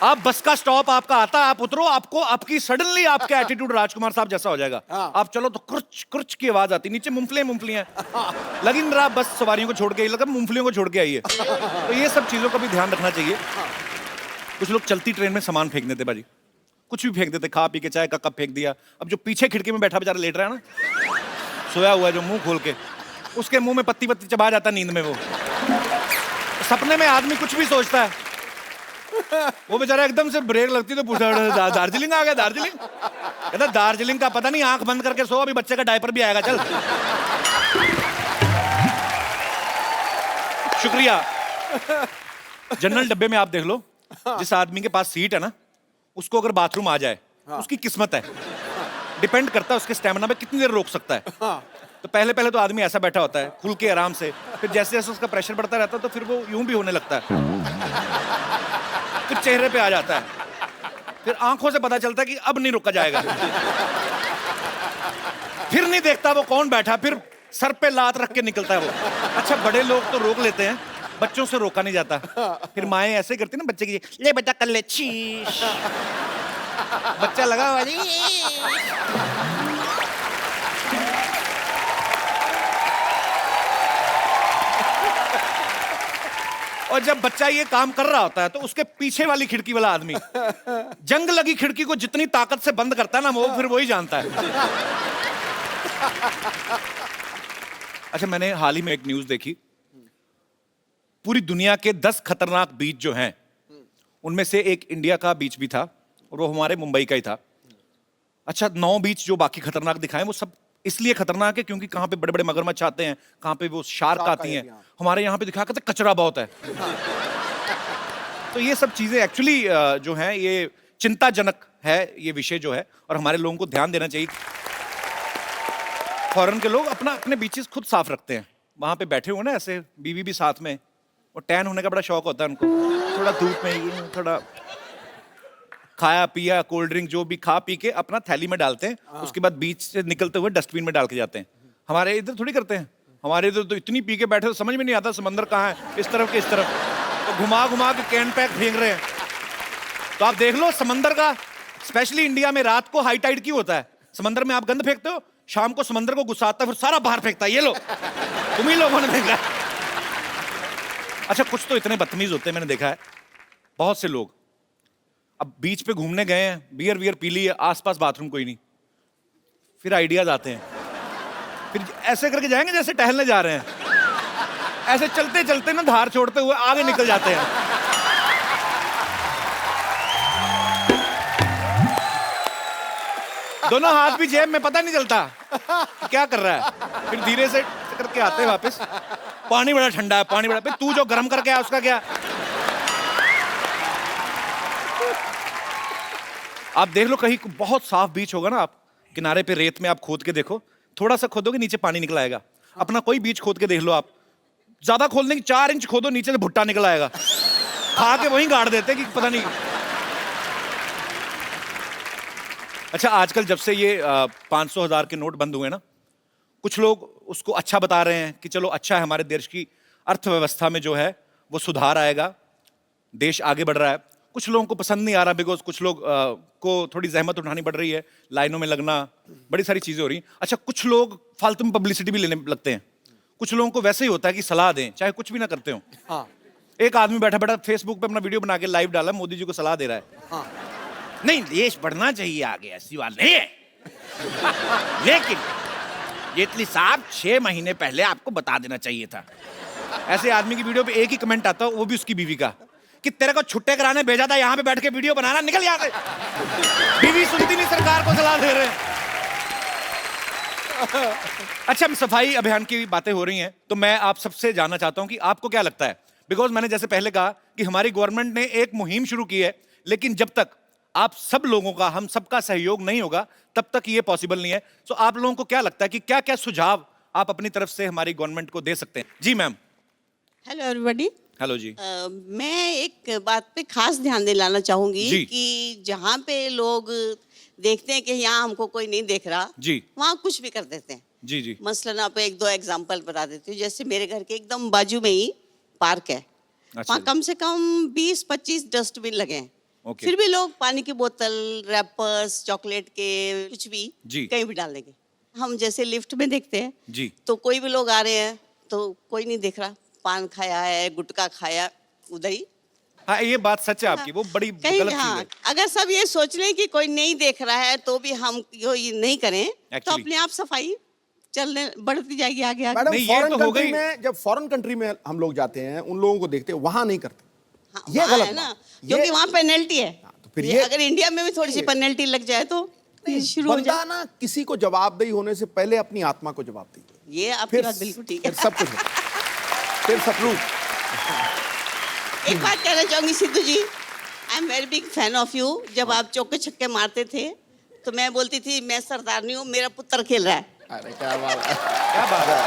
आप बस का स्टॉप आपका आता है, आप उतरो, आपको आपकी सडनली आपका एटीट्यूड राजकुमार साहब जैसा हो जाएगा। आप चलो तो कुर्च कुर्च की आवाज आती, नीचे मूंगफलियां लगिन रहा, बस सवारियों को छोड़ के, लगा मूंगफलियों को छोड़ के आइए। तो ये सब चीजों का भी ध्यान रखना चाहिए। कुछ लोग चलती ट्रेन में सामान फेंक देते बाजी, कुछ भी फेंक देते, खा पी के चाय का कप फेंक दिया। अब जो पीछे खिड़की में बैठा बेचारा लेट रहा है ना, सोया हुआ है जो मुंह खोल के, उसके मुंह में पत्ती पत्ती चबा जाता नींद में। वो सपने में आदमी कुछ भी सोचता है, वो बेचारा एकदम से ब्रेक लगती तो पूछा दार्जिलिंग आ गया, दार्जिलिंग? कहता दार्जिलिंग का पता नहीं, आंख बंद करके सो, अभी बच्चे का डायपर भी आएगा, चल। शुक्रिया। जनरल डब्बे में आप देख लो, जिस आदमी के पास सीट है ना, उसको अगर बाथरूम आ जाए, उसकी किस्मत है। डिपेंड करता है उसके स्टेमिना पे, कितनी देर रोक सकता है। तो पहले पहले तो आदमी ऐसा बैठा होता है खुल के आराम से, फिर जैसे जैसे उसका प्रेशर बढ़ता रहता है तो फिर वो यूं भी होने लगता है, फिर चेहरे पे आ जाता है, फिर आंखों से पता चलता है कि अब नहीं रुका जाएगा, फिर नहीं देखता वो कौन बैठा, फिर सर पे लात रख के निकलता है वो। अच्छा, बड़े लोग तो रोक लेते हैं, बच्चों से रोका नहीं जाता। फिर माएं ऐसे करती ना बच्चे की, ले बेटा कर ले, शीश। बच्चा लगा हुआ जी। और जब बच्चा ये काम कर रहा होता है तो उसके पीछे वाली खिड़की वाला आदमी जंग लगी खिड़की को जितनी ताकत से बंद करता है ना, वो फिर वही जानता है। अच्छा, मैंने हाल ही में एक न्यूज देखी, पूरी दुनिया के 10 खतरनाक बीच जो हैं, उनमें से एक इंडिया का बीच भी था और वो हमारे मुंबई का ही था। अच्छा, 9 बीच जो बाकी खतरनाक दिखाए वो सब इसलिए खतरनाक है क्योंकि कहां पे बड़े बड़े मगरमच्छ आते हैं, कहां पे वो शार्क आती हैं। हमारे यहाँ पे दिखा कहते कचरा बहुत है। तो ये सब चीजें एक्चुअली जो हैं, ये चिंताजनक है ये विषय जो है, और हमारे लोगों को ध्यान देना चाहिए। फॉरेन के लोग अपने बीचेस खुद साफ रखते हैं, वहां पे बैठे हुए ना ऐसे, बीवी भी साथ में, और टैन होने का बड़ा शौक होता है उनको, थोड़ा धूप में ये थोड़ा खाया पिया, कोल्ड ड्रिंक जो भी खा पी के अपना थैली में डालते हैं, उसके बाद बीच से निकलते हुए डस्टबिन में डाल के जाते हैं। हमारे इधर थोड़ी करते हैं, हमारे इधर तो इतनी पी के बैठे तो समझ में नहीं आता समंदर कहाँ है, इस तरफ के इस तरफ, तो घुमा घुमा के कैन पैक फेंक रहे हैं। तो आप देख लो समंदर का, स्पेशली इंडिया में रात को हाई टाइड क्यों होता है? समंदर में आप गंद फेंकते हो, शाम को समंदर को गुस्सा आता है, फिर सारा बाहर फेंकता है, ये लो तुम ही लोगों ने फेंका। अच्छा, कुछ तो इतने बदतमीज होते हैं, मैंने देखा है बहुत से लोग, अब बीच पे घूमने गए हैं, बियर वियर पी ली है, आसपास बाथरूम कोई नहीं, फिर आइडियाज आते हैं, फिर ऐसे करके जाएंगे जैसे टहलने जा रहे हैं, ऐसे चलते चलते ना धार छोड़ते हुए आगे निकल जाते हैं। दोनों हाथ भी जेब में, पता नहीं चलता कि क्या कर रहा है, फिर धीरे से करके आते हैं वापस। पानी बड़ा ठंडा है, पानी बड़ा, तू जो गर्म करके आया उसका क्या? आप देख लो कहीं बहुत साफ बीच होगा ना, आप किनारे पे रेत में आप खोद के देखो, थोड़ा सा खोदोगे नीचे पानी निकल आएगा। अपना कोई बीच खोद के देख लो आप, ज्यादा खोदने की 4 इंच खोदो, नीचे से भुट्टा निकल आएगा, खा के वहीं गाड़ देते कि पता नहीं। अच्छा, आजकल जब से ये 500,000 के नोट बंद हुए ना, कुछ लोग उसको अच्छा बता रहे हैं कि चलो अच्छा है, हमारे देश की अर्थव्यवस्था में जो है वो सुधार आएगा, देश आगे बढ़ रहा है। कुछ लोगों को पसंद नहीं आ रहा, बिकॉज कुछ लोग को थोड़ी जहमत उठानी पड़ रही है, लाइनों में लगना, बड़ी सारी चीजें हो रही हैं। अच्छा, कुछ लोग फालतू में पब्लिसिटी भी लेने लगते हैं। कुछ लोगों को वैसे ही होता है कि सलाह दें, चाहे कुछ भी ना करते हो। हाँ। एक आदमी बैठा बैठा फेसबुक पे अपना वीडियो बना के लाइव डाला, मोदी जी को सलाह दे रहा है। हाँ। नहीं, देश बढ़ना चाहिए आगे, ऐसी बात नहीं है, लेकिन जेटली साहब 6 महीने पहले आपको बता देना चाहिए था। ऐसे आदमी की वीडियो पे एक ही कमेंट आता है, वो भी उसकी बीवी का, कि तेरे को छुट्टे कराने भेजा था, यहाँ पे बैठ के वीडियो बनाना, निकल यहाँ से। बीवी सुनती नहीं, सरकार को सलाह दे रहे हैं। अच्छा, सफाई अभियान की बातें हो रही हैं, तो मैं आप सबसे जानना चाहता हूं कि आपको क्या लगता है, बिकॉज मैंने जैसे पहले कहा कि हमारी गवर्नमेंट ने एक मुहिम शुरू की है, लेकिन जब तक आप सब लोगों का, हम सबका सहयोग नहीं होगा, तब तक ये पॉसिबल नहीं है। तो आप लोगों को क्या लगता है कि क्या क्या सुझाव आप अपनी तरफ से हमारी गवर्नमेंट को दे सकते हैं? जी मैम। Hello everybody. हेलो जी। मैं एक बात पे खास ध्यान दिलाना चाहूंगी कि जहाँ पे लोग देखते हैं कि यहाँ हमको कोई नहीं देख रहा जी, वहाँ कुछ भी कर देते हैं। जी जी। मसलन आप 1-2 एग्जांपल बता देती हूँ। जैसे मेरे घर के एकदम बाजू में ही पार्क है, वहाँ कम से कम 20-25 डस्टबिन लगे हैं। ओके। फिर भी लोग पानी की बोतल, रैपर्स, चॉकलेट के कुछ भी जी। कहीं भी डाल देंगे। हम जैसे लिफ्ट में देखते हैं जी। तो कोई भी लोग आ रहे हैं तो कोई नहीं देख रहा, पान खाया है, गुटखा खाया, उधर ही। हाँ, ये बात सच है आपकी, वो बड़ी कहीं गलत चीज हाँ, है। अगर सब ये सोच लें कि कोई नहीं देख रहा है तो भी हम ये नहीं करें तो Actually. अपने आप सफाई चलने बढ़ती जाएगी आगे आगे। मैडम नहीं, ये फॉरेन तो हो कंट्री गई। में, जब फॉरेन कंट्री में हम लोग जाते हैं, उन लोगों को देखते हैं, वहां नहीं करते। हाँ, ये वहाँ गलत है ना, बात। क्योंकि ये- वहाँ पेनल्टी है। तो फिर ये ये अगर इंडिया में भी थोड़ी सी पेनल्टी लग जाए तो शुरू हो बंदा जाए। ना किसी को जवाबदेही होने से पहले अपनी आत्मा को जवाब दीजिए, ये आपकी बात बिल्कुल ठीक है। फिर सब कुछ है। फिर सब प्रूफ। एक बात कहना चाहूंगी Sidhu ji, I am very big fan of you. जब आप चौके छक्के मारते थे तो मैं बोलती थी मैं सरदारनी हूँ, मेरा पुत्र खेल रहा है। अरे क्या बात है। क्या बात है।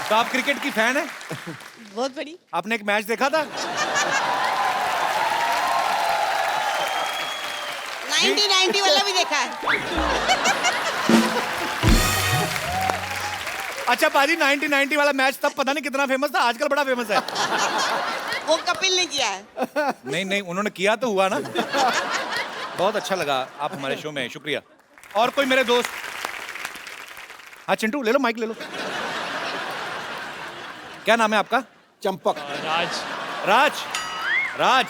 तो आप क्रिकेट की फैन है? बहुत बड़ी। आपने एक मैच देखा था? 1990 वाला भी देखा है। अच्छा पाजी, 1990 वाला मैच तब पता नहीं कितना फेमस था, आजकल बड़ा फेमस है। वो कपिल ने किया है। नहीं नहीं, उन्होंने किया तो हुआ ना। बहुत अच्छा लगा आप हमारे शो में, शुक्रिया। और कोई मेरे दोस्त? हाँ चिंटू, ले लो माइक ले लो। क्या नाम है आपका? चंपक। राज। राज। राज।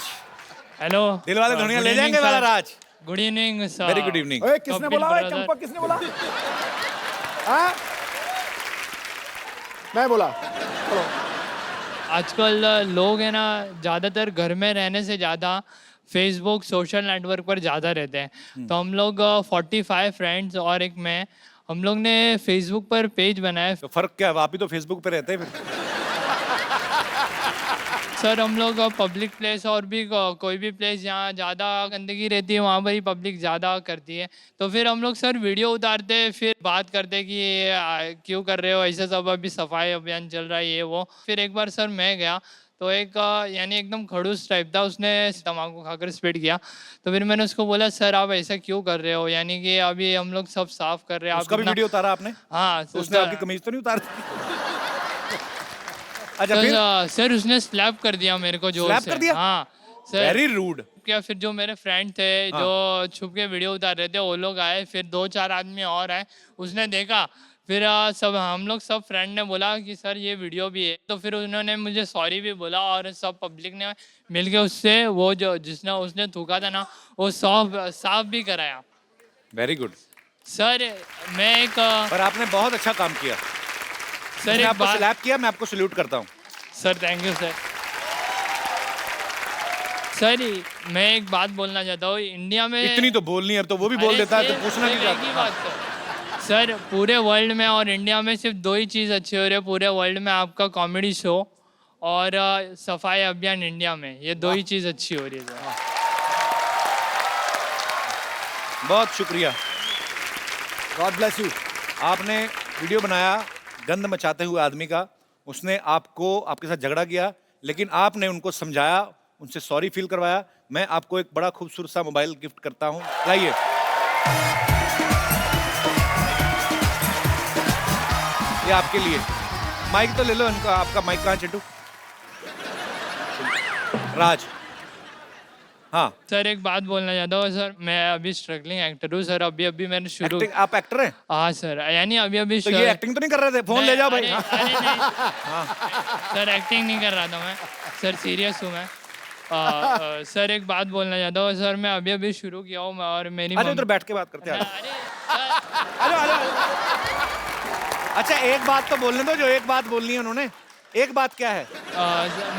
हेलो। दिल वाले दुनिया ले जाएंगे वाला Raj. Good evening sir. Very good evening. ओए, किसने कपिल बोला? ओए, brother। चंपक किसने बोला? हाँ? मैं बोला। चलो। आजकल लोग है ना ज़्यादातर घर में रहने से ज़्यादा फेसबुक सोशल नेटवर्क पर ज़्यादा रहते हैं। तो हम लोग 45 फ्रेंड्स और एक मैं, हम लोग ने फेसबुक पर पेज बनाया। तो फर्क क्या है, आप ही तो फेसबुक पे रहते हैं फिर। सर हम लोग पब्लिक प्लेस और भी कोई भी प्लेस जहाँ ज़्यादा गंदगी रहती है वहाँ पर ही पब्लिक ज़्यादा करती है, तो फिर हम लोग सर वीडियो उतारते हैं, फिर बात करते हैं कि क्यों कर रहे हो ऐसे सब, अभी सफाई अभियान चल रहा है ये वो। फिर एक बार सर मैं गया तो एक यानी एकदम खड़ूस टाइप था, उसने तम्बाकू खाकर स्पिट किया। तो फिर मैंने उसको बोला सर आप ऐसा क्यों कर रहे हो, यानी कि अभी हम लोग सब साफ कर रहे हैं। उसका भी वीडियो उतारा आपने? हाँ। तो उसने आपकी कमीज तो नहीं उतारी? अच्छा फिर? सर उसने स्लैप कर दिया मेरे को जोर से। स्लैप कर दिया? हाँ सर। Very rude. क्या फिर जो मेरे फ्रेंड थे जो छुप के वीडियो उतार रहे थे वो लोग आए, फिर 2-4 आदमी और आए, उसने देखा, फिर सब हम लोग सब फ्रेंड ने बोला कि सर ये वीडियो भी है, तो फिर उन्होंने मुझे सॉरी भी बोला और सब पब्लिक ने मिलके उससे वो जो जिसने उसने थूका था ना वो साफ भी कराया। वेरी गुड सर मैं एक पर आपने बहुत अच्छा काम किया सर मैंने एक आपको बात स्लैप किया, मैं आपको सल्यूट करता हूँ। Sir thank you sir. Sir मैं एक बात बोलना चाहता हूँ, इंडिया में इतनी तो बोलनी है, अब तो वो भी बोल अरे देता है तो सिर्फ- पूछना सिर्फ क्यों एक ही चाहता? बात सर पूरे वर्ल्ड में और इंडिया में सिर्फ 2 ही चीज़ अच्छी हो रही है पूरे वर्ल्ड में, आपका कॉमेडी शो और सफाई अभियान इंडिया में, ये 2 ही चीज़ अच्छी हो रही है सर। बहुत शुक्रिया। God bless you. आपने वीडियो बनाया गंद मचाते हुए आदमी का, उसने आपको आपके साथ झगड़ा किया, लेकिन आपने उनको समझाया, उनसे सॉरी फील करवाया। मैं आपको एक बड़ा खूबसूरत सा मोबाइल गिफ्ट करता हूं, लाइए। ये आपके लिए। माइक तो ले लो इनका, आपका माइक कहाँ चिंटू? राज। हाँ सर एक बात बोलना चाहता हूँ सर, मैं अभी स्ट्रगलिंग एक्टर हूँ सर, अभी मैंने शुरू। एक्टिंग, आप एक्टर हैं? हाँ सर, यानी अभी तो ये एक्टिंग तो नहीं कर रहे थे? फोन ले जाओ भाई। अरे नहीं सर, एक्टिंग नहीं कर रहा था मैं सर, सीरियस हूँ मैं। सर एक बात बोलना चाहता हूँ सर, मैं अभी शुरू किया हूँ और मेरी अरे उधर बैठ के बात करते हैं। अरे सर, अरे अच्छा एक बात तो बोलने दो, जो एक बात बोलनी है उन्होंने। एक बात क्या है?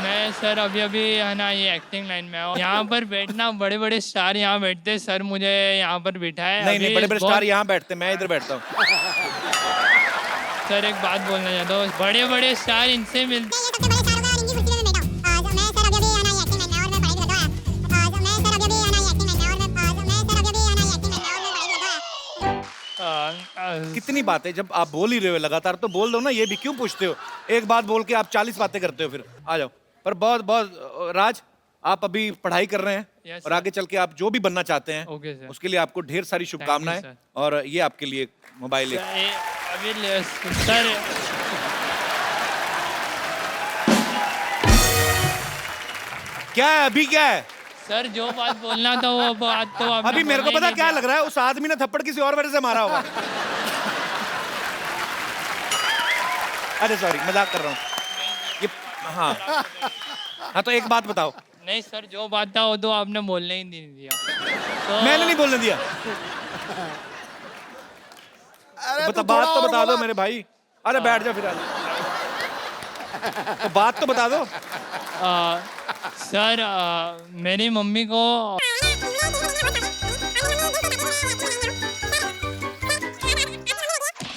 मैं सर अभी है ना ये एक्टिंग लाइन में हूँ, यहाँ पर बैठना, बड़े बड़े स्टार यहाँ बैठते हैं सर, मुझे यहाँ पर बिठाए। नहीं नहीं, बड़े बड़े स्टार यहाँ बैठते, मैं इधर बैठता हूँ। सर एक बात बोलना चाहता हूँ, बड़े बड़े स्टार इनसे मिलते। कितनी बातें, जब आप बोल ही रहे हो लगातार तो बोल दो ना, ये भी क्यों पूछते हो? एक बात बोल के आप 40 बातें करते हो, फिर आ जाओ। पर बहुत बहुत राज, आप अभी पढ़ाई कर रहे हैं Yes, और आगे चल के आप जो भी बनना चाहते हैं Okay, sir. उसके लिए आपको ढेर सारी शुभकामनाएं। sir. और ये आपके लिए मोबाइल है। अभी सर क्या है अभी, क्या है सर? जो बात बोलना था वो बात तो आपने अभी मेरे को बोलने पता नहीं क्या दिया। लग रहा है, उस आदमी ने थप्पड़ किसी और वजह से मारा होगा। अरे सॉरी, मजाक कर रहा हूँ ये। हाँ हाँ, तो एक बात बताओ। नहीं सर, जो बात था वो तो आपने बोलने ही नहीं दिया। तो मैंने नहीं बोलने दिया। अरे बता, तू बात थोड़ा तो और बता दो बोला। मेरे भाई। अरे बैठ जा फिर आज। तो बात तो बता दो। सर मेरी मम्मी को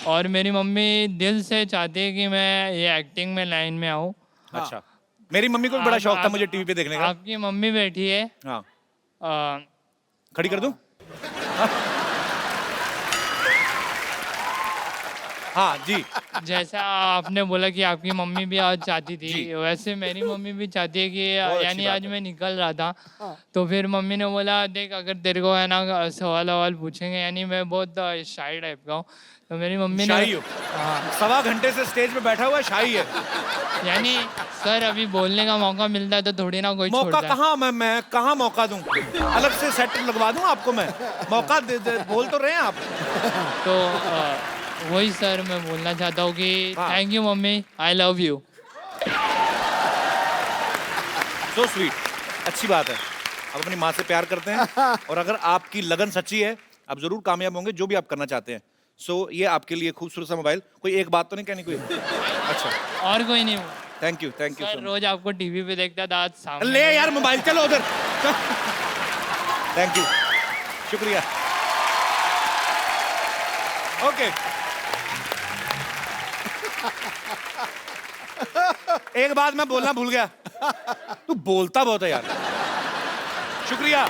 और मेरी मम्मी दिल से चाहती है कि मैं ये एक्टिंग में लाइन में आऊँ। अच्छा, मेरी मम्मी को भी बड़ा शौक था मुझे टीवी पे देखने का। आपकी मम्मी बैठी है। हाँ, आ, खड़ी कर दूं? हाँ जी। जैसा आपने बोला कि आपकी मम्मी भी आज चाहती थी, वैसे मेरी मम्मी भी चाहती है कि यानी आज मैं निकल रहा था तो फिर मम्मी ने बोला देख अगर तेरे को है ना सवाल पूछेंगे, यानी मैं बहुत शाई टाइप का हूँ, तो मेरी मम्मी ने शाही हो? सवा घंटे से स्टेज पे बैठा हुआ है, शाही है। यानी सर अभी बोलने का मौका मिलता है तो थोड़ी ना कोई मौका छोड़ता है। कहाँ, मैं कहाँ मौका दूं? अलग से सेट लगवा दूं आपको मैं? मौका बोल तो रहे हैं आप। तो वही सर मैं बोलना चाहता हूँ कि thank you mummy, I love you. So sweet, अच्छी बात है। आप अपनी माँ से प्यार करते हैं और अगर आपकी लगन सच्ची है आप जरूर कामयाब होंगे जो भी आप करना चाहते हैं। सो ये आपके लिए खूबसूरत सा मोबाइल। कोई एक बात तो नहीं कहनी कोई? अच्छा, और कोई नहीं। थैंक यू सर रोज आपको टीवी पे देखता था, आज सामने ले यार मोबाइल, चलो उधर। थैंक यू, शुक्रिया। ओके, एक बात मैं बोलना भूल गया, तू बोलता बहुत है यार। शुक्रिया।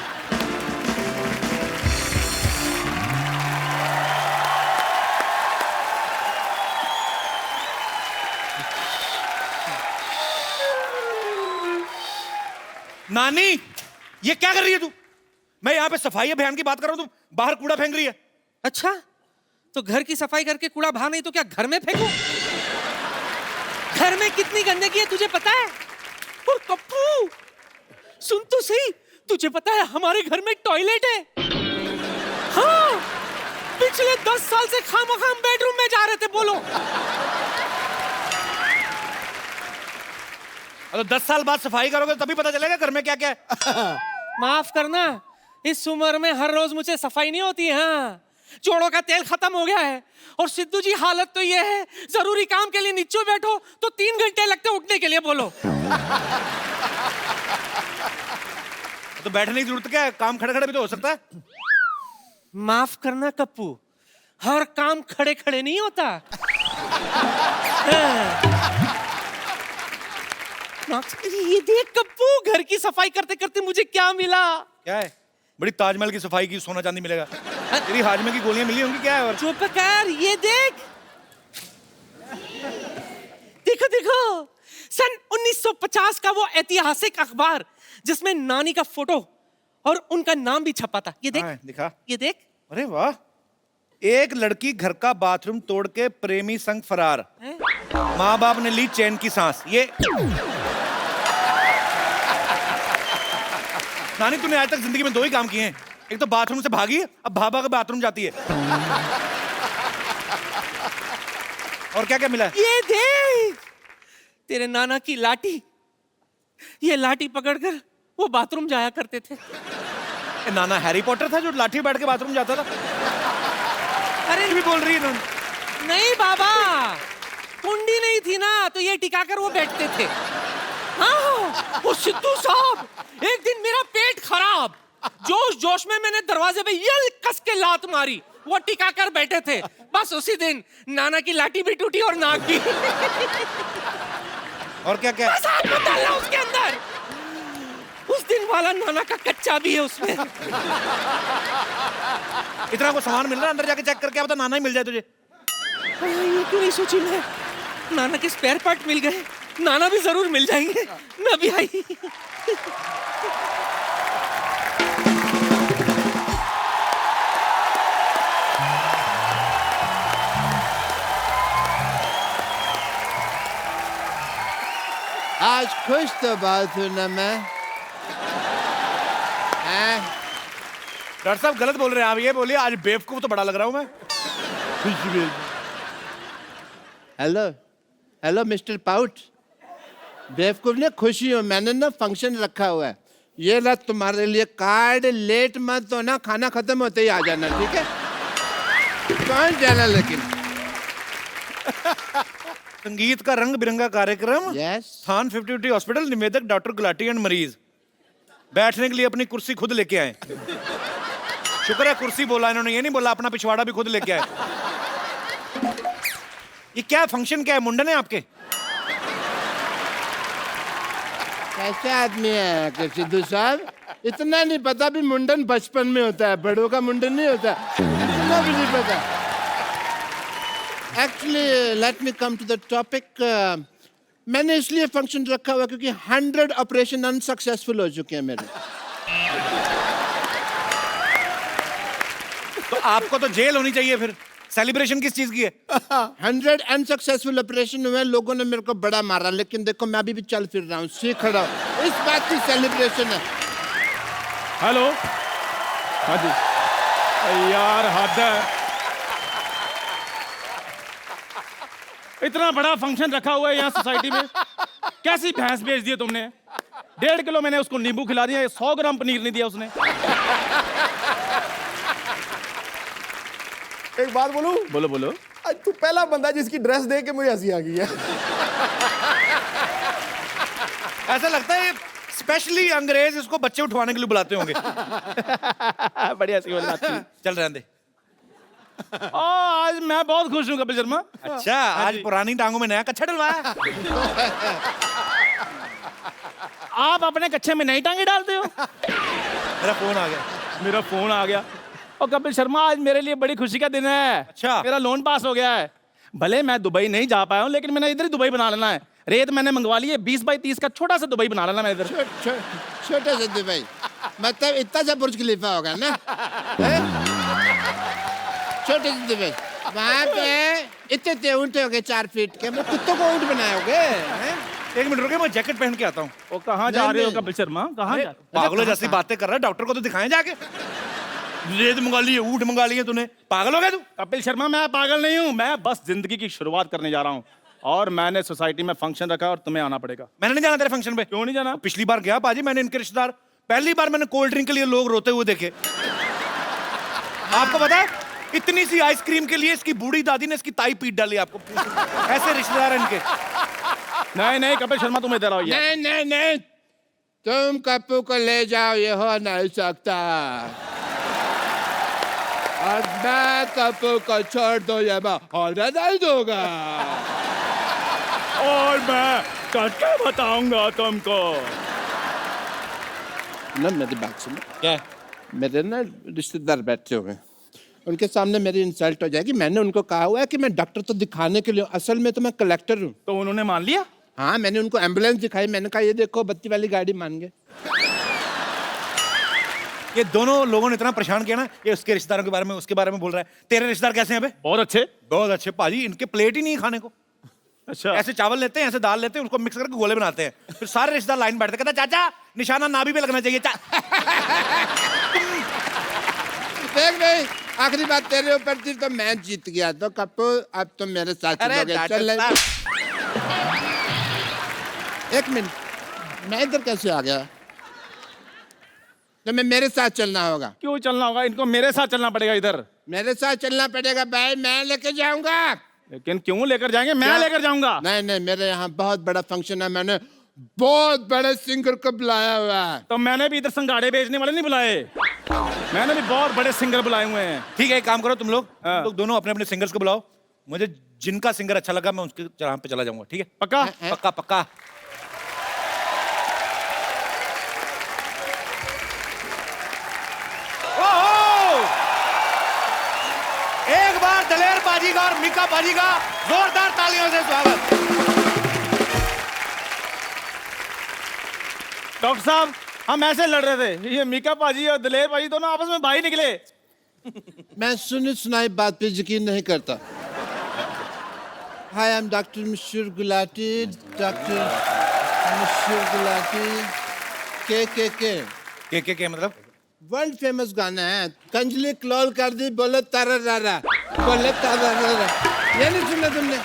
नानी, ये क्या कर रही है तू? मैं यहाँ पे सफाई अभियान की बात कर रहा हूँ, तू बाहर कूड़ा फेंक रही है। अच्छा, तो घर की सफाई करके कूड़ा बाहर नहीं तो क्या घर में फेंकूं? घर में कितनी गंदगी है तुझे पता है? और कप्पू, सुन तो सही, तुझे पता है हमारे घर में टॉयलेट है। हाँ, पिछले 10 साल से खामखाम बेडरूम में जा रहे थे, बोलो। अगर 10 साल बाद सफाई करोगे तभी पता चलेगा घर में क्या क्या है। माफ करना, इस उम्र में हर रोज मुझे सफाई नहीं होती है। हाँ, जोड़ों का तेल खत्म हो गया है और सिद्धू जी हालत तो ये है, जरूरी काम के लिए नीचे बैठो तो 3 घंटे लगते उठने के लिए, बोलो। तो बैठने की जरूरत क्या है, काम खड़े खड़े भी तो हो सकता है। माफ करना कप्पू, हर काम खड़े खड़े नहीं होता। ये देख कप्पू, घर की सफाई करते करते मुझे क्या मिला। क्या है? बड़ी ताजमहल की सफाई की, सोना चांदी मिलेगा। तेरी हाजमे की गोलियां मिली होंगी, क्या है? और चुप कर, ये देख, देखो देखो, सन 1950 का वो ऐतिहासिक अखबार जिसमें नानी का फोटो और उनका नाम भी छपा था। ये देख, दिखा, ये देख। अरे वाह, एक लड़की घर का बाथरूम तोड़ के प्रेमी संग फरार, माँ बाप ने ली चैन की सांस। ये नानी, तूने आज तक जिंदगी में 2 ही काम किए हैं, एक तो बाथरूम से भागी, अब भाभा के बाथरूम जाती है। और क्या क्या मिला? ये देख, तेरे नाना की लाठी, ये लाठी पकड़कर वो बाथरूम जाया करते थे। नाना हैरी पॉटर था जो लाठी बैठ के बाथरूम जाता था? अरे भी बोल रही है ना? नहीं बाबा, कुंडी नहीं थी ना तो ये टिकाकर वो बैठते थे। हाँ, वो सिद्धू साहब, एक दिन मेरा पेट खराब, जोश जोश में मैंने दरवाजे पे यल कस के लात मारी, वो टिकाकर बैठे थे। बस उसी दिन नाना की लाठी भी टूटी और नाक भी। और क्या क्या? बस हाथ मत डालना उसके अंदर, उस दिन वाला नाना का कच्चा भी है उसमें। इतना को सामान मिल रहा है, अंदर जाके चेक करके क्या पता नाना ही मिल जाए तुझे। ये क्यों नहीं सोची मैं, नाना के स्पेयर पार्ट मिल गए, नाना भी जरूर मिल जाएंगे। मैं भी आई। आज खुश तो बात हूं ना मैं, डॉक्टर साहब गलत बोल रहे हैं आप, ये बोलिए आज बेवकूफ तो बड़ा लग रहा हूं मैं। हेलो हेलो मिस्टर पाउट, बेवकूफ ने खुशी हो, मैंने ना फंक्शन रखा हुआ है, ये ला तुम्हारे लिए कार्ड, लेट मत हो ना, खाना खत्म होते ही आ जाना, ठीक है? कौन जाना लेकिन? संगीत का रंग बिरंगा कार्यक्रम, यस स्थान 50 हॉस्पिटल, निवेदक डॉक्टर गुलाटी एंड मरीज। बैठने के लिए अपनी कुर्सी खुद लेके आए। शुक्र है कुर्सी बोला इन्होंने, ये नहीं बोला अपना पिछवाड़ा भी खुद लेके आए। ये क्या फंक्शन, क्या है, मुंडन है आपके? कैसे आदमी है सिद्धू साहब, इतना नहीं पता भी मुंडन बचपन में होता है, बड़ों का मुंडन नहीं होता, इतना भी नहीं पता। Actually let me come to the topic. मैंने इसलिए फंक्शन रखा हुआ क्योंकि 100 ऑपरेशन अनसक्सेसफुल हो चुके हैं मेरे। तो आपको तो जेल होनी चाहिए फिर, सेलिब्रेशन किस चीज की है? 100 अनसक्सेसफुल ऑपरेशन हुए, लोगों ने मेरे को बड़ा मारा, लेकिन देखो मैं अभी भी चल फिर रहा हूँ, सीख खड़ा हूँ, इस बात की सेलिब्रेशन है। हेलो, हाँ जी। यार हद है, इतना बड़ा फंक्शन रखा हुआ है यहाँ सोसाइटी में, कैसी भैंस बेच दी है तुमने? 1.5 किलो मैंने उसको नींबू खिला दिया, 100 ग्राम पनीर नहीं दिया उसने। एक बात बोलूं? बोलो बोलो। आज तू पहला बंदा जिसकी ड्रेस देख के मुझे हंसी आ गई है। ऐसा लगता है स्पेशली अंग्रेज इसको बच्चे उठवाने के लिए बुलाते होंगे। बढ़िया सी बात थी। चल रहने दे। आज मैं बहुत खुश हूँ कपिल शर्मा। अच्छा, आज पुरानी टांगों में नया कच्छा डलवाया। आप अपने कच्छे में नई टांगे डालते हो? मेरा फोन आ गया। मेरा फोन आ गया। और कपिल शर्मा आज मेरे लिए बड़ी खुशी का दिन है। अच्छा। मेरा लोन पास हो गया है। भले मैं दुबई नहीं जा पाया हूँ, लेकिन मैंने इधर ही दुबई बना लेना है। रेत मैंने मंगवा ली है, 20 बाई 30 का छोटा सा दुबई बना लेना मैं इधर। छोटा सा दुबई मतलब इतना सा बुर्ज खलीफा होगा ना? छोटे से दुबई, वहाँ पे इतने ऊँट हो गए 4 फीट के, मैं कुत्तों को ऊँट बनाओगे? एक मिनट रुके, मैं जैकेट पहन के आता हूँ। वो कहाँ जा रहे हो कपिल शर्मा, कहाँ जा रहे हो? पागलों जैसी बातें कर रहा है, डॉक्टर को तो दिखाएं जाके। रेत मंगा ली है, ऊँट मंगा लिए तूने, पागल हो गया तू? कपिल शर्मा मैं पागल नहीं हूँ, मैं बस जिंदगी की शुरुआत करने जा रहा हूँ और मैंने सोसाइटी में फंक्शन रखा और तुम्हें आना पड़ेगा। मैंने नहीं जाना तेरे फंक्शन पे। क्यों नहीं जाना? पिछली बार गया पाजी, मैंने इनके रिश्तेदार, पहली बार मैंने कोल्ड ड्रिंक के लिए लोग रोते हुए देखे। आपको पता है इतनी सी आइसक्रीम के लिए इसकी बूढ़ी दादी ने इसकी ताई पीट डाली। आपको ऐसे रिश्तेदार हैं इनके। नहीं नहीं कपिल शर्मा तुम इधर आओ। नहीं नहीं नहीं, तुम कप्पू को ले जाओ, ये हो नहीं सकता। और मैं कप्पू को छोड़ दो, ये और नहीं दूंगा। और मैं करके बताऊंगा तुमको। ना मेरी बात सुनो। क्या? मेरे ना रिश्तेदार बैठे हुए हैं, उनके सामने मेरी इंसल्ट हो जाएगी। मैंने उनको कहा हुआ है कि मैं डॉक्टर तो दिखाने के लिए, असल में तो मैं कलेक्टर हूँ। तो उन्होंने मान लिया? हाँ, मैंने उनको एम्बुलेंस दिखाई, मैंने कहा ये देखो बत्ती वाली गाड़ी, मान गए। ये दोनों लोगों ने इतना परेशान किया ना, ये उसके रिश्तेदारों के बारे में, उसके बारे में बोल रहा है। तेरे रिश्तेदार कैसे हैं बे? बहुत अच्छे। बहुत अच्छे पाजी, इनके प्लेट ही नहीं है खाने को। अच्छा। ऐसे चावल लेते हैं, ऐसे दाल लेते हैं, उसको मिक्स करके गोले बनाते हैं, फिर सारे रिश्तेदार लाइन बैठते, कहता चाचा निशाना नाभि पे लगना चाहिए। देख नहीं, आखिरी बात तेरे ऊपर थी तो मैं जीत गया, तो कप्पू अब तुम मेरे साथ चलोगे। चल एक मिनट, मैं इधर कैसे आ गया? तो मैं मेरे साथ चलना होगा। क्यों चलना होगा? इनको मेरे साथ चलना पड़ेगा इधर। मेरे साथ चलना पड़ेगा भाई, मैं लेके जाऊंगा। लेकिन क्यों लेकर जाएंगे? मैं लेकर जाऊंगा। नहीं नहीं, मेरे यहाँ बहुत बड़ा फंक्शन है, मैंने बहुत बड़े सिंगर को बुलाया हुआ है। तो मैंने भी इधर संगाड़े बेचने वाले नहीं बुलाए, मैंने भी बहुत बड़े सिंगर बुलाए हुए हैं। ठीक है, एक काम करो तुम लोग दोनों अपने अपने सिंगर्स को बुलाओ। मुझे जिनका सिंगर अच्छा लगा मैं उसके जहाँ पे चला जाऊंगा। ठीक है? पक्का? पक्का पक्का। एक बार दलेर बाजी का और मीका बाजी का जोरदार तालियों से स्वागत। डॉक्टर साहब हम ऐसे लड़ रहे थे, ये मीका पाजी और दलेर पाजी दोनों आपस में भाई निकले। मैं सुनी सुनाई बात पे यकीन नहीं करता। हाय, आई एम डॉक्टर मशहूर गुलाटी, डॉक्टर मशहूर गुलाटी। के मतलब? वर्ल्ड फेमस गाना है, कंजली क्लोल कर दी बोले तारा रारा, बोले तारा रारा, ये नहीं सुना तुमने?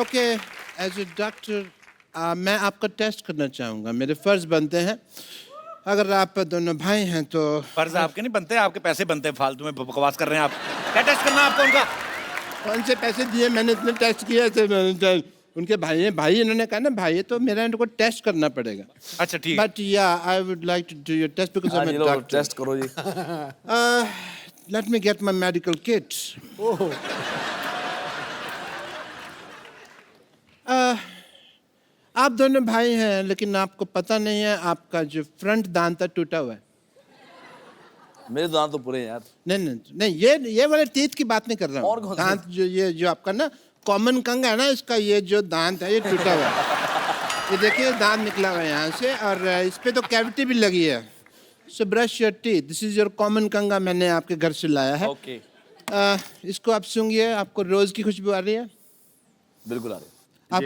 ओके, एज ए डॉक्टर मैं आपका टेस्ट करना चाहूँगा, मेरे फर्ज बनते हैं। अगर आप दोनों भाई हैं तो फर्ज आपके नहीं बनते, आपके पैसे बनते हैं, फालतू में बकवास कर रहे हैं आप। क्या टेस्ट करना है आपको उनका? कौन से पैसे दिए, मैंने इतने टेस्ट किए थे। उनके भाई हैं, भाई इन्होंने कहा ना भाई, तो मेरा इनको टेस्ट करना पड़ेगा। अच्छा ठीक। But yeah I would like to do your test because I am a doctor. Test करो जी। Let me get my medical kit. आप दोनों भाई हैं, लेकिन आपको पता नहीं है आपका जो फ्रंट दांत है टूटा हुआ है। मेरे दांत तो पूरे हैं यार। नहीं, ये वाले टीथ की बात नहीं कर रहा और हूँ। कौन से? दांत जो आपका ना कॉमन कंग है ना, इसका ये जो दांत है ये टूटा हुआ है। ये देखिए दांत निकला हुआ है यहाँ से, और इस पे तो कैविटी भी लगी है। So brush your teeth, this is your common कंगा, मैंने आपके घर से लाया है। ओके। इसको आप सूंघिए, आपको रोज की खुशबू आ रही है? बिल्कुल आ रही। आप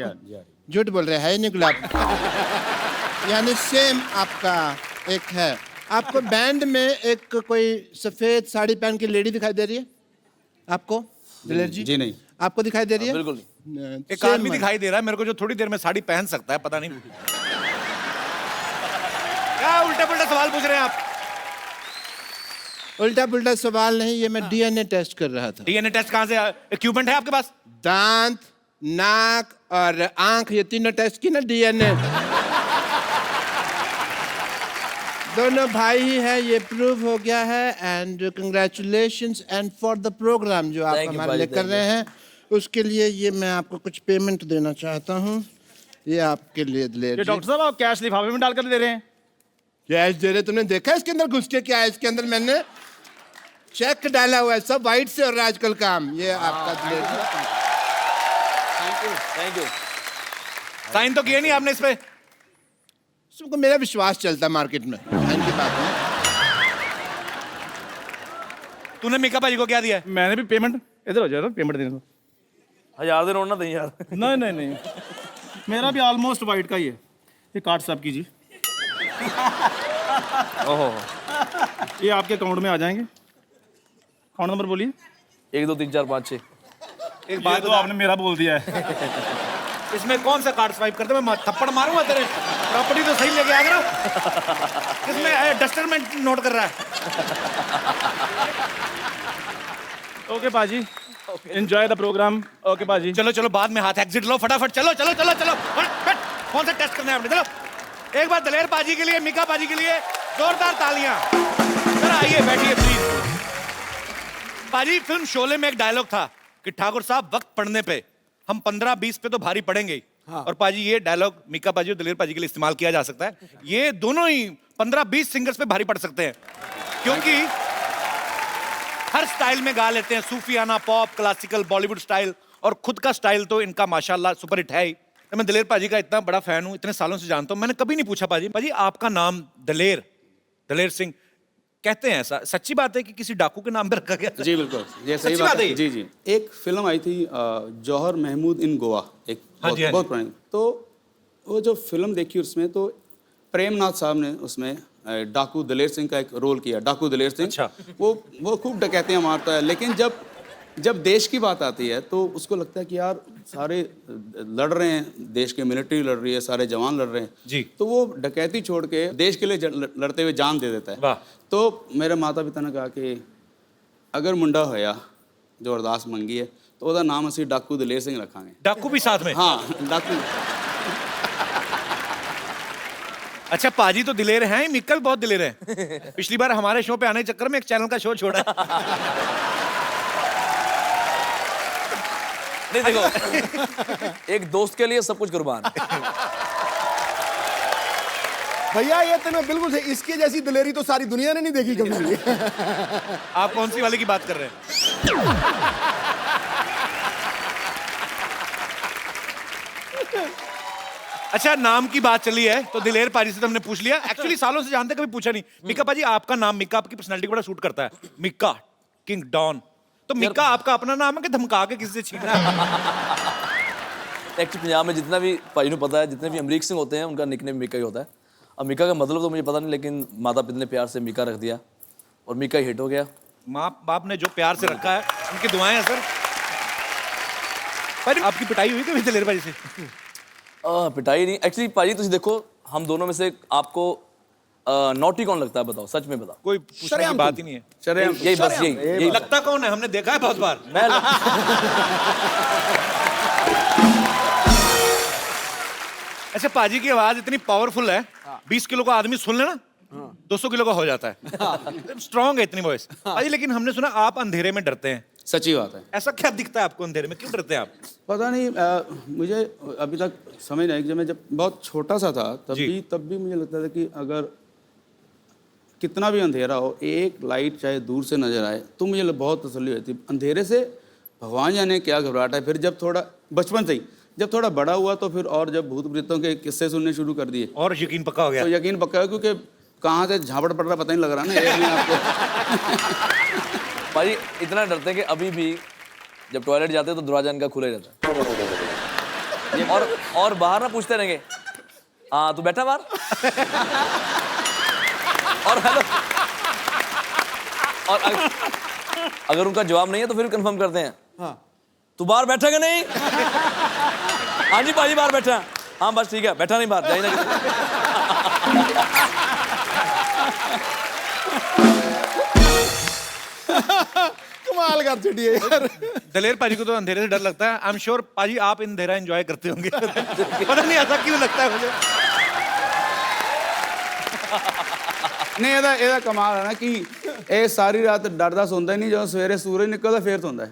झूठ बोल रहे हैं, नहीं गुलाब। यानी सेम आपका एक है। आपको बैंड में एक कोई सफेद साड़ी पहन के लेडी दिखाई दे रही है आपको? दिलेर जी? जी नहीं। आपको दिखाई दे रही है? बिल्कुल नहीं। एक आदमी दिखाई दे रहा है मेरे को जो थोड़ी देर में साड़ी पहन सकता है, पता नहीं क्या उल्टा पुल्टा सवाल पूछ रहे हैं आप। उल्टा पुल्टा सवाल नहीं, ये मैं डीएनए टेस्ट कर रहा था। डीएनए टेस्ट कहाँ से? इक्विपमेंट है आपके पास? दांत, नाक और आंख, ये तीनों टेस्ट की ना डीएनए। दोनों भाई ही है, ये प्रूव हो गया है। And congratulations and for the programme जो आप Thank you, हमारे लिए भाई, कर thank रहे हैं, उसके लिए ये मैं आपको कुछ पेमेंट देना चाहता हूँ। ये आपके लिए दिलेर ये जी। डॉक्टर साहब आप कैश लिफाफे में डालकर दे रहे हैं? कैश दे रहे? तुमने देखा इसके अंदर घुस के क्या है? इसके अंदर मैंने चेक डाला हुआ है, सब वाइट से हो रहा है आजकल काम। ये आपका दिलेर जी। Thank you. साइन तो किए नहीं आपने इस पे? सबको मेरा विश्वास चलता है मार्केट में, इनकी बात है। तूने मीका भाजी को क्या दिया है? मैंने भी पेमेंट, इधर हो जाए पेमेंट देने को। 1000 दे रोना नहीं यार। नहीं नहीं नहीं, मेरा भी ऑलमोस्ट वाइट का ही है। ये कार्ड साहब कीजिए। ओहो। ये आपके अकाउंट में आ जाएंगे। अकाउंट नंबर बोलिए। 1 2 3 4 5 6। एक बात बात तो बता, आपने मेरा बोल दिया है। इसमें कौन सा कार्ड स्वाइप करते? मैं थप्पड़ मारूंगा तेरे। प्रॉपर्टी तो सही लेके आ गया। किसमें डस्टर में नोट कर रहा है? ओके पाजी, एंजॉय द प्रोग्राम। ओके पाजी। चलो चलो, बाद में हाथ एग्जिट लो फटाफट। चलो चलो चलो चलो, फट। कौन सा टेस्ट करना है आपने? चलो एक बार दलेर पाजी के लिए, मीका पाजी के लिए जोरदार तालियां। सर आइए बैठिए प्लीज। पाजी, फिल्म शोले में एक डायलॉग था कि ठाकुर साहब वक्त पड़ने पे हम 15-20 पे तो भारी पड़ेंगे ही। हाँ। और पाजी ये डायलॉग मीका पाजी और दलेर पाजी के लिए इस्तेमाल किया जा सकता है। ये दोनों ही 15-20 सिंगर्स पे भारी पड़ सकते हैं, क्योंकि हर स्टाइल में गा लेते हैं, सूफियाना, पॉप, क्लासिकल, बॉलीवुड स्टाइल, और खुद का स्टाइल तो इनका माशाल्लाह सुपर हिट है ही। मैं दलेर पाजी का इतना बड़ा फैन हूं, इतने सालों से जानता हूं, मैंने कभी नहीं पूछा पाजी आपका नाम दलेर सिंह कहते हैं, ऐसा सच्ची बात है कि किसी डाकू के नाम पे रखा गया? जी बिल्कुल, ये सही सच्ची बात बात है है। ये? जी जी, एक फिल्म आई थी जौहर महमूद इन गोवा, एक बहुत पुरानी। तो वो जो फिल्म देखी उसमें तो प्रेमनाथ साहब ने उसमें डाकू दलेर सिंह का एक रोल किया। डाकू दलेर सिंह। अच्छा। वो खूब डकैतियाँ मारता है, लेकिन जब देश की बात आती है तो उसको लगता है कि यार सारे लड़ रहे हैं, देश के मिलिट्री लड़ रही है, सारे जवान लड़ रहे हैं जी, तो वो डकैती छोड़ के देश के लिए लड़ते हुए जान दे देता है। वाह। तो मेरे माता पिता ने कहा कि अगर मुंडा होया जो अरदास मंगी है तो ਉਹਦਾ नाम ਅਸੀਂ डाकू दलेर सिंह रखांगे। डाकू भी साथ में? हाँ, डाकू। अच्छा, पाजी तो दिलेर हैं, मिक्कल बहुत दिलेर हैं। पिछली बार हमारे शो पे आने के चक्कर में एक चैनल का शो छोड़ा। नहीं देखो, एक दोस्त के लिए सब कुछ कुर्बान। भैया ये तो मैं बिल्कुल सही, इसकी जैसी दिलेरी तो सारी दुनिया ने नहीं देखी कभी। आप कौन सी वाले की बात कर रहे हैं? अच्छा, नाम की बात चली है तो दिलेर पाजी से तो हमने पूछ लिया। एक्चुअली सालों से जानते, कभी पूछा नहीं। मिक्का पाजी, आपका नाम मिक्का आपकी पर्सनालिटी को बड़ा सूट करता है। Mika, king don. तो मिक्का आपका अपना नाम है कि धमका के किसी से छीना है? एक्चुअली पंजाब में जितना भी भाई ने पता है, जितने भी अमरीक सिंह होते हैं उनका निकनेम मिक्का ही होता है। अब मीका का मतलब तो मुझे पता नहीं, लेकिन माता पिता ने प्यार से मीका रख दिया और मीका हिट हो गया। माँ बाप ने जो प्यार से रखा है उनकी दुआएं हैं सर। पर आपकी पिटाई हुई कभी दलेर भाई से? पिटाई नहीं एक्चुअली पाजी, तुम देखो हम दोनों में से आपको नॉटी कौन लगता है, बताओ, सच में बताओ। कोई पूछने की बात ही नहीं है। यही बस यही लगता कौन है, हमने देखा है बहुत बार। मैं अच्छा, पाजी की आवाज इतनी पावरफुल है, 20 किलो का आदमी सुन लेना 200 किलो का हो जाता है। स्ट्रांग है इतनी वॉइस। पाजी लेकिन हमने सुना आप अंधेरे में डरते हैं। सच्ची बात है। ऐसा क्या दिखता है आपको अंधेरे में, क्यों डरते हैं आप? पता नहीं, मुझे अभी तक समझ नहीं, जब मैं बहुत छोटा सा था तब भी मुझे लगता था कि अगर कितना भी अंधेरा हो, एक लाइट चाहे दूर से नजर आए तो मुझे बहुत तसल्ली होती। अंधेरे से भगवान जाने क्या घबराहट है। फिर जब थोड़ा बचपन से ही, जब थोड़ा बड़ा हुआ तो फिर और जब भूत प्रेतों के किस्से सुनने शुरू कर दिए और यकीन पक्का हो गया। तो यकीन पक्का है, क्योंकि कहाँ से झापड़ पड़ रहा पता नहीं लग रहा ना एक में आपको। भाई इतना डरते हैं कि अभी भी जब टॉयलेट जाते हैं तो दरवाजा इनका खुला ही रहता है। और बाहर ना पूछते रहेंगे, हाँ तू बैठा बाहर, और हेलो, और अगर उनका जवाब नहीं है तो फिर कंफर्म करते हैं, हाँ तू बाहर बैठा कि नहीं? हाँ जी भाई बाहर बैठा। हाँ बस ठीक है, बैठा नहीं बाहर, जाइए ना। कमाल कर छड़ी है यार। दलेर पाजी को तो अंधेरे से डर लगता है। आई एम श्योर पाजी आप अंधेरा एंजॉय करते होंगे। पता नहीं ऐसा क्यों लगता है मुझे। नहीं ਇਹਦਾ कमाल है ना कि ਇਹ सारी रात डरदा सोंदा ही नहीं, ਜਦੋਂ सवेरे सूरज निकलदा फिर सोंदा है।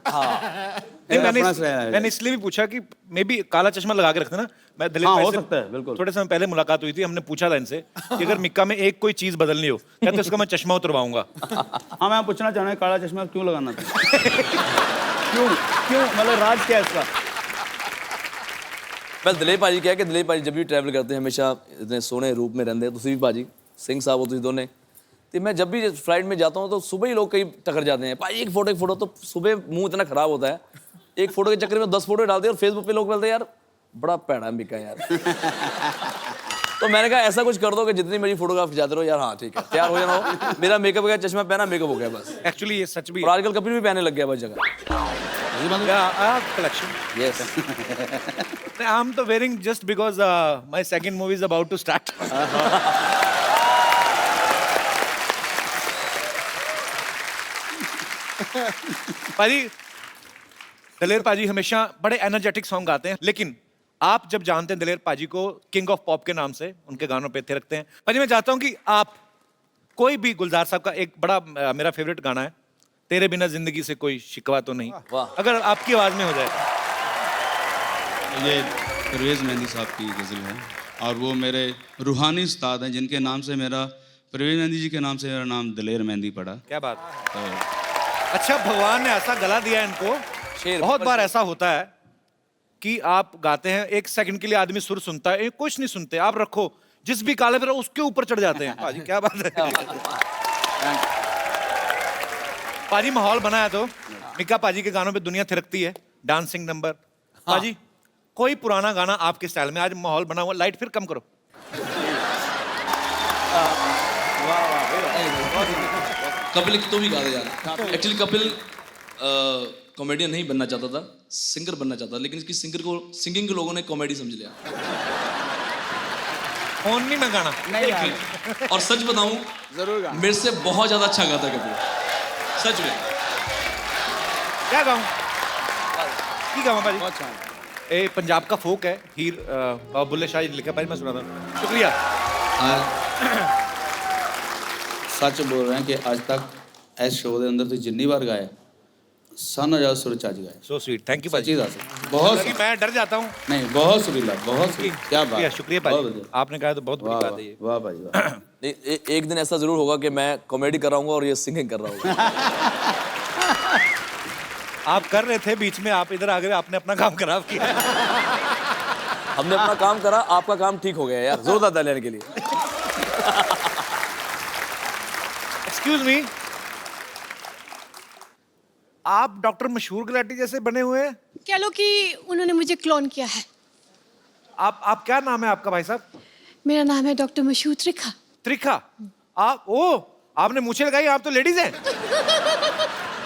मैंने इसलिए भी पूछा कि मे बी काला चश्मा लगा के रखते ना। मैं दलेर भाई हो से सकता है, बिल्कुल। थोड़े समय पहले मुलाकात हुई थी, हमने पूछा था इनसे कि अगर मिक्का में एक कोई चीज बदलनी हो, कहते उसका मैं चश्मा उतरवाऊंगा। हाँ मैं पूछना चाह रहा हूँ, काला चश्मा क्यों लगाना था? क्यों क्यों मतलब राज क्या है इसका? बस दिलीप भाजी क्या है कि दिलीप भाजी जब भी ट्रैवल करते हैं हमेशा इतने सोने रूप में रहते हैं। तुसी भी भाजी सिंह साहब हो तुम दोनों, तो मैं जब भी फ्लाइट में जाता हूँ तो सुबह ही लोग कई टकर जाते हैं, भाई एक फोटो तो सुबह मुंह इतना खराब होता है, एक फोटो के चक्कर में 10 फोटो डालते हैं और फेसबुक पे लोग बोलते हैं यार बड़ा पैड़ा है मिका यार। तो मैंने कहा ऐसा कुछ कर दो कि जितनी मेरी फोटोग्राफ जाते रहो यार। हाँ ठीक है, तैयार हो जाना हो, मेरा मेकअप गया, चश्मा पहना, मेकअप हो गया बस। एक्चुअली ये सच भी और आजकल कपिल भी पहनने लग गया बस जगह कलेक्शन। यस आई एम तो wearing just because my second movie is about to start. Paaji Daler पाजी हमेशा बड़े एनर्जेटिक सॉन्ग गाते हैं, लेकिन आप जब जानते हैं दलेर पाजी को किंग ऑफ पॉप के नाम से, उनके गानों पे थे रखते हैं। पाजी मैं चाहता हूं कि आप कोई भी, गुलजार साहब का एक बड़ा मेरा फेवरेट गाना है, तेरे बिना जिंदगी से कोई शिकवा तो नहीं, अगर आपकी आवाज में हो जाए। ये परवेज़ मेहंदी साहब की गज़ल है और वो मेरे रूहानी उस्ताद हैं, जिनके नाम से मेरा, परवेज़ मेहंदी जी के नाम से मेरा नाम दलेर मेहंदी पड़ा। क्या बात। अच्छा, भगवान ने ऐसा गला दिया इनको। बहुत बार ऐसा होता है कि आप गाते हैं, 1 सेकंड के लिए आदमी सुर सुनता है, कुछ नहीं सुनते, आप रखो जिस भी काले पे उसके ऊपर चढ़ जाते हैं। पाजी क्या बात है। पाजी माहौल बनाया तो मिका पाजी के गानों पे दुनिया थिरकती है, डांसिंग नंबर। पाजी कोई पुराना गाना आपके स्टाइल में, आज माहौल बना हुआ, लाइट फिर कम करो। कपिल तो भी गा दे यार। एक्चुअली कपिल कॉमेडियन नहीं बनना चाहता था, सिंगर बनना चाहता था, लेकिन इसकी सिंगिंग के लोगों ने कॉमेडी समझ लिया। फोन नहीं मैं गाना नहीं। और सच बताऊं, जरूर गा। मेरे से बहुत ज्यादा अच्छा गाता कपिल, सच में। क्या गाऊं? की गाऊं पाजी? ए पंजाब का फोक है, हीर बुल्ले शाह जी लिखा, पाजी मैं सुना था। शुक्रिया। सच बोल रहे हैं कि आज तक इस शो के अंदर तो जितनी बार गाया साना ज्यादा सुर चज गाया। सो स्वीट, थैंक यू पाजी। बहुत मैं डर जाता हूँ। नहीं, बहुत सुरीला, बहुत क्या बात। शुक्रिया पाजी, आपने कहा तो बहुत बड़ी बात है ये। वाह भाई वाह। एक दिन ऐसा जरूर होगा कि मैं कॉमेडी कर रहा हूँ और ये सिंगिंग कर रहा हूँ। आप कर रहे थे, बीच में आप इधर आ गए, आपने अपना काम खराब किया। हमने अपना काम करा, आपका काम ठीक हो गया यार, जोरदार तालियां लेने के लिए। एक्सक्यूज मी, आप डॉक्टर मशहूर गुलाटी जैसे बने हुए हैं। कह लो कि उन्होंने मुझे क्लोन किया है। आप क्या नाम है आपका भाई साहब? मेरा नाम है डॉक्टर मशहूर त्रिखा। त्रिखा? आप आपने मूछें लगाई, आप तो लेडीज हैं।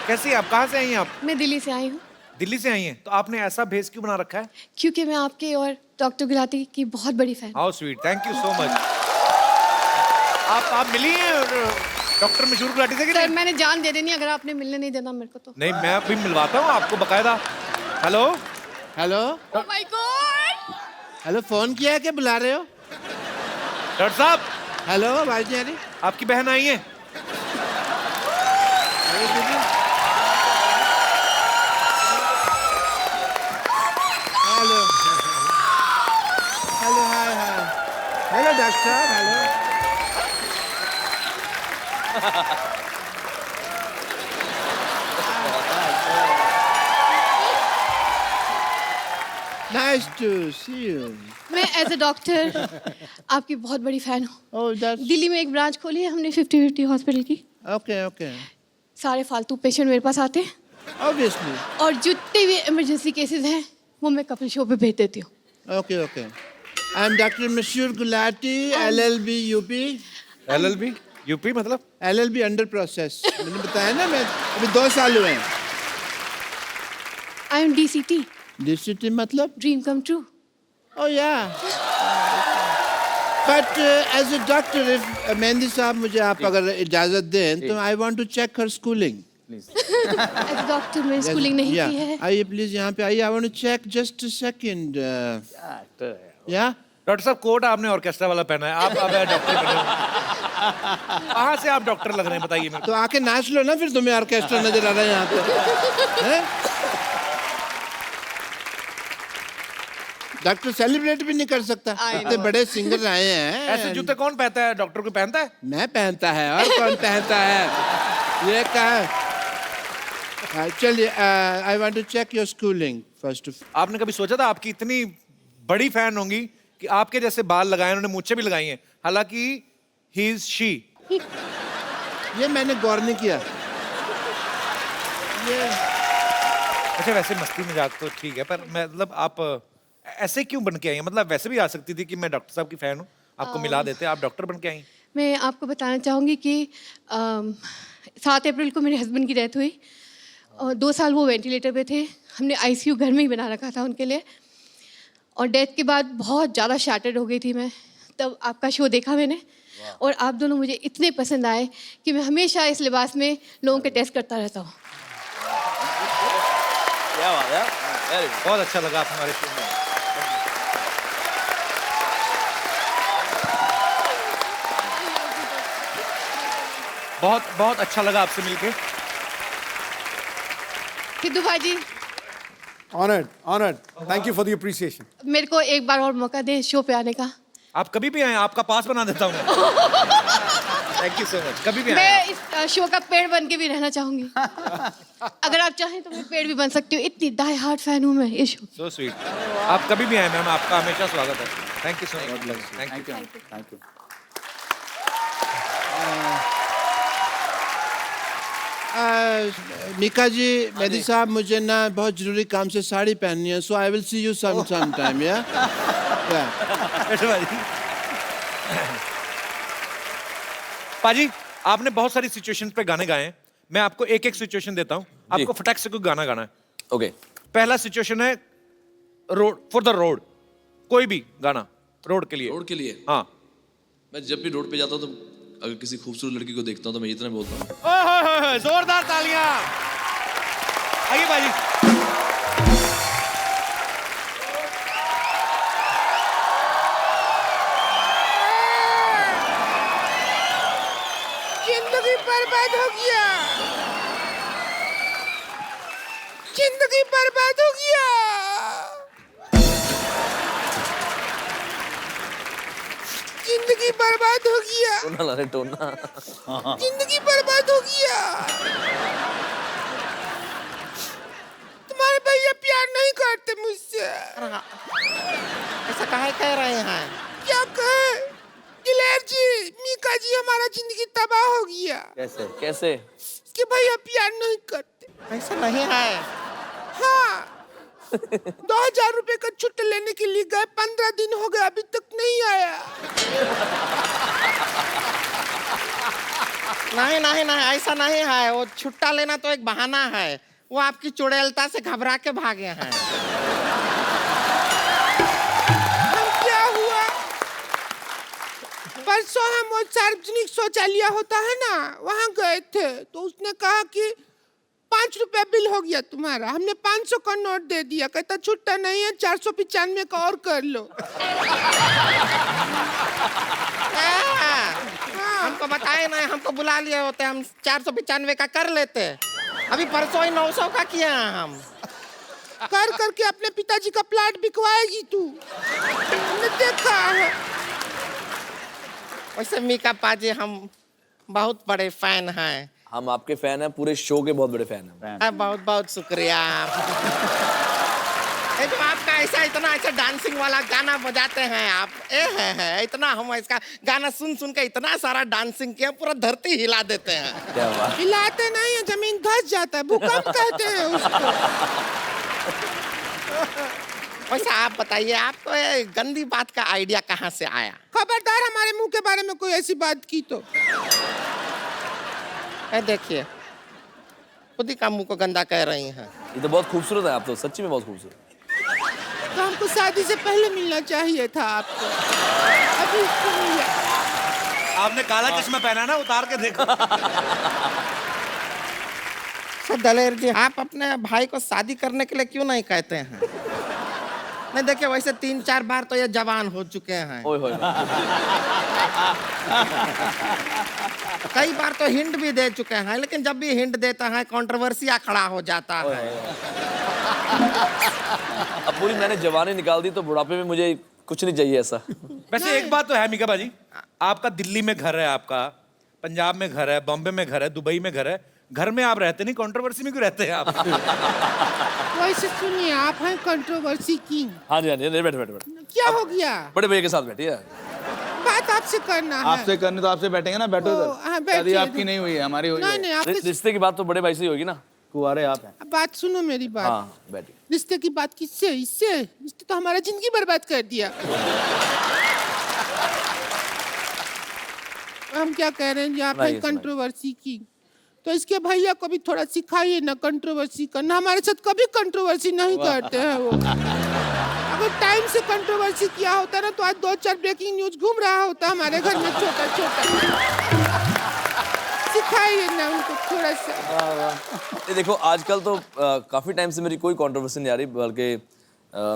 कैसी आप, कहाँ से आई हैं आप? मैं दिल्ली से आई हूँ। दिल्ली से आई हैं, तो आपने ऐसा भेस क्यों बना रखा है? क्योंकि मैं आपके और डॉक्टर गुलाटी की बहुत बड़ी fan. How sweet, thank you so much. आप मिली हैं डॉक्टर मशहूर गुलाटी से कि सर नहीं? मैंने जान दे देनी अगर आपने मिलने नहीं देना मेरे को तो। नहीं, मैं अभी मिलवाता हूँ आपको बकायदा। Hello hello oh my God, hello, phone किया है कि बुला रहे हो? डॉक्टर साहब, हेलो भाई जी, आपकी बहन आई है। Hello hello, hi hi, hello doctor, hello. Nice to see you. मैं एज अ डॉक्टर आपकी बहुत बड़ी फैन हूँ। Oh, that's दिल्ली में एक ब्रांच खोली है हमने 50-50 हॉस्पिटल की। okay. सारे फालतू पेशेंट मेरे पास आते हैं Obviously. और जितने भी इमरजेंसी केसेस हैं वो मैं कपिल शो पे भेज देती हूँ। Okay. I'm Dr. Mashur Gulati, LLB UP. LLB UP मतलब? LLB under process. मैंने बताया ना, मैं अभी 2 साल हुए हैं। आई एम DCT, DCT मतलब? Dream come true. Oh yeah. But as a doctor, if mehndi साहब मुझे आप अगर इजाजत दें तो I want to check her schooling. As a doctor मैंने स्कूलिंग नहीं की है। आइए प्लीज यहाँ पे आइए। I want to check just a second. Yeah. Doctor साहब, कोट आपने ऑर्केस्ट्रा वाला पहना है, आप अब डॉक्टर बने हो। कहाँ से आप डॉक्टर लग रहे हैं बताइए मेरे को? तो आके नाच लो ना, फिर तुम्हें ऑर्केस्ट्रा नजर आ रहा है यहाँ पे। हैं? डॉक्टर सेलिब्रेट भी नहीं कर सकता, इतने बड़े सिंगर आए हैं। ऐसे जूते कौन पहनता है? डॉक्टर को पहनता है? मैं पहनता है, और कौन पहनता है? ये क्या? चलिए, I want to check your schooling first. आपने कभी सोचा था आपकी इतनी बड़ी फैन होंगी कि आपके जैसे बाल लगाए, उन्होंने मूंछें भी लगाई हैं, हालांकि ही इज शी। ये मैंने गौर नहीं किया। ये अच्छा, वैसे मस्ती मजाक तो ठीक है, पर मतलब आप ऐसे क्यों बन के आई हैं? मतलब वैसे भी आ सकती थी कि मैं डॉक्टर साहब की फैन हूँ, आपको मिला देते, आप डॉक्टर बन के आई। मैं आपको बताना चाहूँगी कि 7 अप्रैल को मेरे हस्बैंड की डेथ हुई और 2 साल वो वेंटिलेटर पे थे। हमने ICU घर में ही बना रखा था उनके लिए, और डेथ के बाद बहुत ज़्यादा शैटर्ड हो गई थी मैं। तब आपका शो देखा मैंने, और आप दोनों मुझे इतने पसंद आए कि मैं हमेशा इस लिबास में लोगों के टेस्ट करता रहता हूँ। क्या बात है, बहुत अच्छा लगा आप हमारे शो में। बहुत अच्छा लगा आपसे मिलके। सिद्धू भाई, Honored. Thank you for the appreciation. मेरे को एक बार और मौका दे शो पे आने का। आप कभी भी आए, आपका पास बना देता हूँ। Thank you so much. कभी भी आए। मैं इस शो का पेड़ बन के भी रहना चाहूंगी। अगर आप चाहें तो मैं पेड़ भी बन सकती हूँ, इतनी डाई हार्ट फैन हूँ मैं इस शो। So sweet. आप कभी भी आए मैम, आपका हमेशा स्वागत है। Thank you so much. Thank you. Mika ji, Mehndi साहब, मुझे ना बहुत जरूरी काम से साड़ी पहननी है, so I will see you some time. या पाजी, आपने बहुत सारी सिचुएशंस पे गाने गाए हैं, मैं आपको एक एक सिचुएशन देता हूँ, आपको फटाक से कोई गाना गाना है। ओके। पहला सिचुएशन है रोड, फॉर द रोड, कोई भी गाना रोड के लिए। रोड के लिए? हाँ। मैं जब भी रोड पे जाता हूँ तो अगर किसी खूबसूरत लड़की को देखता हूँ तो मैं इतना बोलता हूँ, ओह जोरदार तालियां। आइए बाजी। जिंदगी बर्बाद हो गया, जिंदगी बर्बाद हो गया, जिंदगी बर्बाद हो गया, टोना ला रहे टोना। जिंदगी बर्बाद हो गया। तुम्हारे भैया प्यार नहीं करते मुझसे। ऐसा काहे कह रहे हैं? क्या कहे? दिलेर जी, मीका जी, हमारा जिंदगी तबाह हो गया। कैसे कैसे? कि भैया प्यार नहीं करते। ऐसा नहीं है। हाँ, 2000 रुपए का छुट्टा लेने के लिए गए, 15 दिन हो गए अभी तक नहीं आया। नहीं नहीं नहीं, ऐसा नहीं है। वो छुट्टा लेना तो एक बहाना है। वो आपकी चुड़ैलता से घबरा के भागे हैं। क्या हुआ? परसों हम वो सार्वजनिक शौचालय होता है ना, वहाँ गए थे, तो उसने कहा कि 5 रुपया बिल हो गया तुम्हारा। हमने 500 का नोट दे दिया। कहता छुट्टा नहीं है, 495 का और कर लो। हमको बताए नहीं, हमको बुला लिए होते, हम 495 का कर लेते। अभी परसों ही 900 का किया हम। कर करके अपने पिताजी का प्लाट बिकवाएगी तू। हमने देखा है। वैसे मीका पाजी हम बहुत बड़े फैन हैं। हम आपके फैन हैं, पूरे शो के बहुत बड़े फैन हैं। बहुत बहुत शुक्रिया। ये जो आपका ऐसा इतना ऐसा डांसिंग वाला गाना बजाते हैं आप, है इतना, हम इसका गाना सुन सुन के इतना सारा डांसिंग किया, पूरा धरती हिला देते हैं। क्या बात। हिलाते नहीं है, जमीन धस जाता है, भूकंप कहते हैं उसको। वैसे आप बताइए, आपको ये गंदी बात का आइडिया कहाँ से आया? खबरदार हमारे मुंह के बारे में कोई ऐसी बात की तो। देखिए, खुद ही का मुंह को गंदा कह रही हैं। ये तो बहुत खूबसूरत है, आप तो सच्ची में बहुत खूबसूरत। तो हमको शादी से पहले मिलना चाहिए था आपको। अभी क्यों मिला? आपने काला चश्मा पहना ना, उतार के देखो। सर दलेर जी, आप अपने भाई को शादी करने के लिए क्यों नहीं कहते हैं? नहीं देखिए, वैसे 3-4 बार तो ये जवान हो चुके हैं। ओए होए। कई बार तो हिंट भी दे चुके हैं, लेकिन जब भी हिंट देता है कंट्रोवर्सिया खड़ा हो जाता है। अब पूरी मैंने जवानी निकाल दी, तो बुढ़ापे में मुझे कुछ नहीं चाहिए ऐसा। वैसे एक बात तो है मीका बाजी, आपका दिल्ली में घर है, आपका पंजाब में घर है, बॉम्बे में घर है, दुबई में घर है, घर में आप रहते नहीं, कंट्रोवर्सी में क्यों रहते हैं आप? वैसे सुनिए, आप हैं कंट्रोवर्सी किंग। हाँ जी हाँ जी, बैठे। क्या हो गया? बड़े भैया के साथ बैठिए। बात आपसे करना है। आपसे करने तो आपसे बैठेंगे ना, बैठो इधर। हाँ, शादी आपकी नहीं हुई है, हमारी हुई है। नहीं आपके रिश्ते की बात तो बड़े भाई से ही होगी ना। कुंवारे आप हैं। बात सुनो मेरी बात। हाँ बैठिए। रिश्ते की बात किससे? इससे? इसने तो हमारा जिंदगी बर्बाद कर दिया। हम क्या कह रहे हैं, आप हैं कंट्रोवर्सी की, तो इसके भैया को भी थोड़ा सिखाइए ना कंट्रोवर्सी करना। हमारे साथ कभी कंट्रोवर्सी नहीं करते हैं वो। अगर टाइम से कंट्रोवर्सी किया होता ना, तो आज 2-4 ब्रेकिंग न्यूज घूम रहा होता हमारे घर में, छोटा छोटा। सिखाइए ना उनको थोड़ा सा। ये देखो, आजकल तो काफी टाइम से मेरी कोई कंट्रोवर्सी नहीं आ रही, बल्कि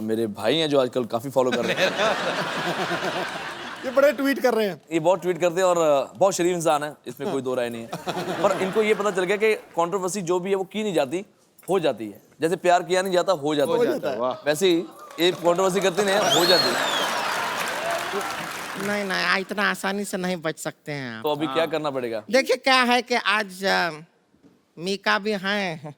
मेरे भाई हैं जो आजकल काफी फॉलो कर रहे हैं। ये बड़े ट्वीट कर रहे हैं। ये बहुत ट्वीट करते हैं और बहुत शरीफ इंसान है, इसमें कोई दो राय नहीं है। पर इनको ये पता चल गया कि कंट्रोवर्सी जो भी है वो की नहीं जाती, हो जाती है। जैसे प्यार किया नहीं जाता, हो जाता है। वैसे ही ये कंट्रोवर्सी करती नहीं है, हो जाती है। नहीं इतना आसानी से नहीं बच सकते हैं आप। तो अभी क्या करना पड़ेगा? देखिए क्या है कि आज मीका भी हैं